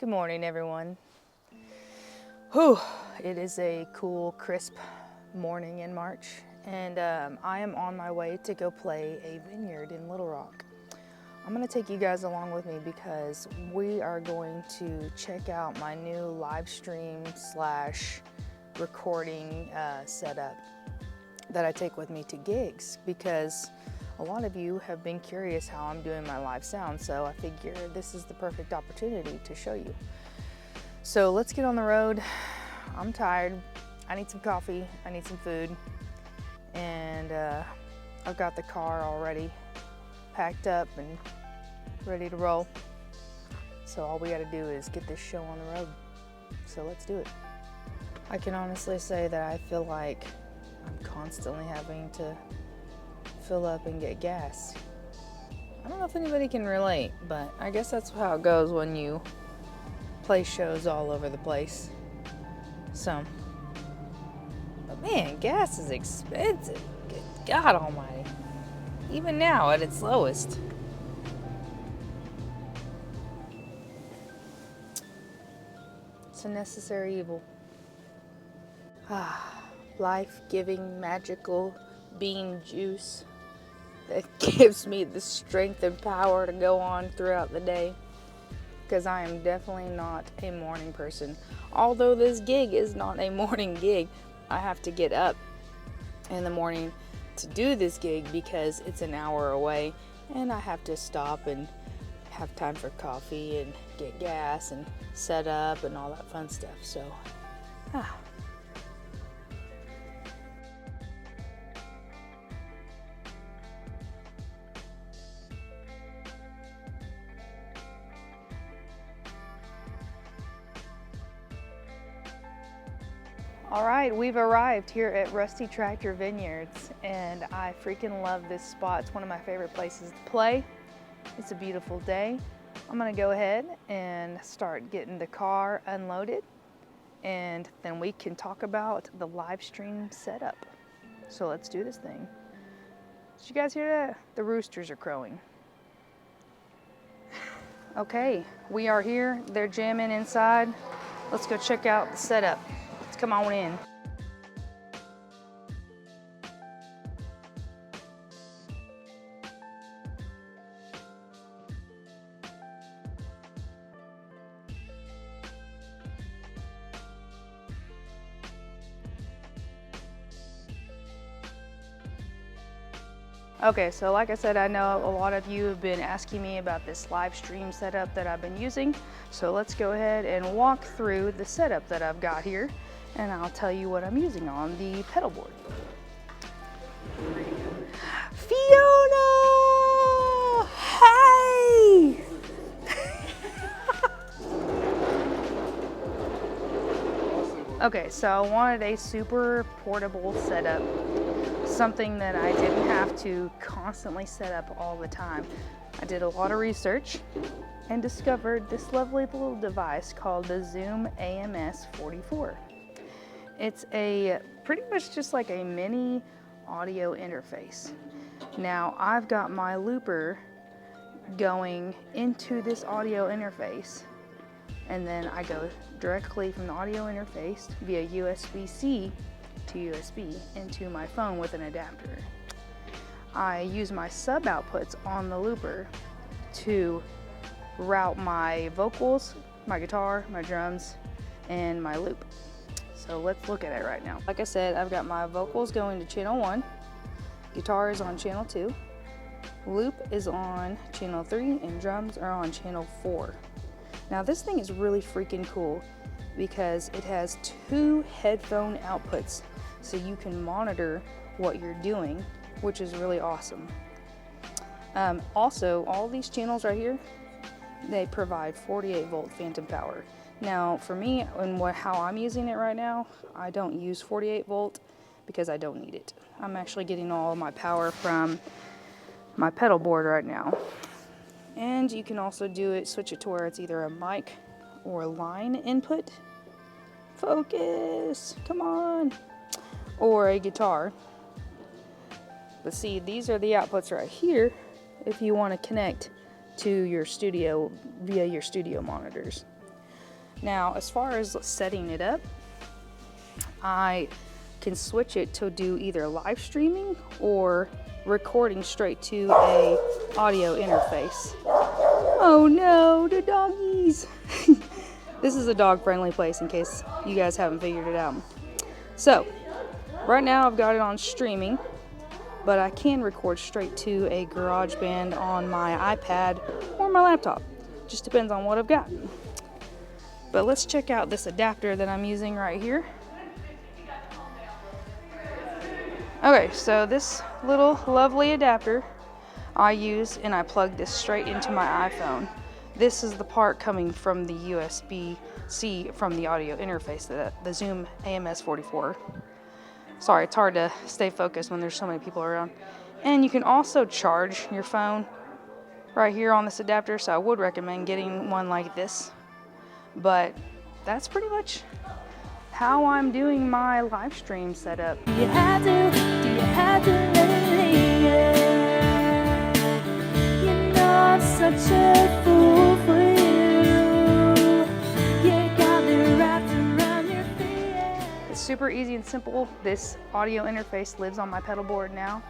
Good morning, everyone. Whew, it is a cool, crisp morning in March, and I am on my way to go play a vineyard in Little Rock. I'm going to take you guys along with me because we are going to check out my new live stream / recording setup that I take with me to gigs, because a lot of you have been curious how I'm doing my live sound, so I figure this is the perfect opportunity to show you. So let's get on the road. I'm tired. I need some coffee. I need some food. And I've got the car already packed up and ready to roll. So all we got to do is get this show on the road. So let's do it. I can honestly say that I feel like I'm constantly having to fill up and get gas. I don't know if anybody can relate, but I guess that's how it goes when you play shows all over the place. So, but man, gas is expensive. Good God almighty. Even now at its lowest. It's a necessary evil. Life-giving, magical bean juice that gives me the strength and power to go on throughout the day, because I am definitely not a morning person. Although this gig is not a morning gig, I have to get up in the morning to do this gig because it's an hour away, and I have to stop and have time for coffee and get gas and set up and all that fun stuff. So, All right, we've arrived here at Rusty Tractor Vineyards, and I freaking love this spot. It's one of my favorite places to play. It's a beautiful day. I'm gonna go ahead and start getting the car unloaded, and then we can talk about the live stream setup. So let's do this thing. Did you guys hear that? The roosters are crowing. Okay, we are here. They're jamming inside. Let's go check out the setup. Come on in. Okay, so like I said, I know a lot of you have been asking me about this live stream setup that I've been using. So let's go ahead and walk through the setup that I've got here, and I'll tell you what I'm using on the pedal board. Fiona! Hey! Okay, so I wanted a super portable setup, something that I didn't have to constantly set up all the time. I did a lot of research and discovered this lovely little device called the Zoom AMS 44. It's a pretty much just like a mini audio interface. Now I've got my looper going into this audio interface, and then I go directly from the audio interface via USB-C to USB into my phone with an adapter. I use my sub outputs on the looper to route my vocals, my guitar, my drums, and my loop. So let's look at it right now. Like I said, I've got my vocals going to channel 1, guitar is on channel 2, loop is on channel 3, and drums are on channel 4. Now this thing is really freaking cool because it has 2 headphone outputs, so you can monitor what you're doing, which is really awesome. Also, all these channels right here, they provide 48 volt phantom power. Now for me, and how I'm using it right now, I don't use 48 volt because I don't need it. I'm actually getting all my power from my pedal board right now. And you can also switch it to where it's either a mic or line input. Focus, come on. Or a guitar. But see, these are the outputs right here if you want to connect to your studio via your studio monitors. Now, as far as setting it up, I can switch it to do either live streaming or recording straight to a audio interface. Oh no, the doggies. This is a dog friendly place in case you guys haven't figured it out. So right now I've got it on streaming, but I can record straight to a GarageBand on my iPad or my laptop. Just depends on what I've got. But let's check out this adapter that I'm using right here. Okay, so this little lovely adapter I use, and I plug this straight into my iPhone. This is the part coming from the USB-C from the audio interface, the Zoom AMS 44. Sorry, it's hard to stay focused when there's so many people around. And you can also charge your phone right here on this adapter, so I would recommend getting one like this. But that's pretty much how I'm doing my live stream setup. Do you have to let it? You know I'm such a fool for you. You got me wrapped around your feet. It's super easy and simple. This audio interface lives on my pedal board now.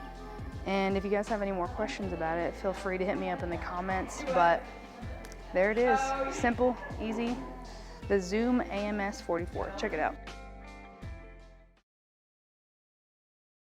And if you guys have any more questions about it, feel free to hit me up in the comments. But there it is, simple, easy. The Zoom AMS 44. Check it out.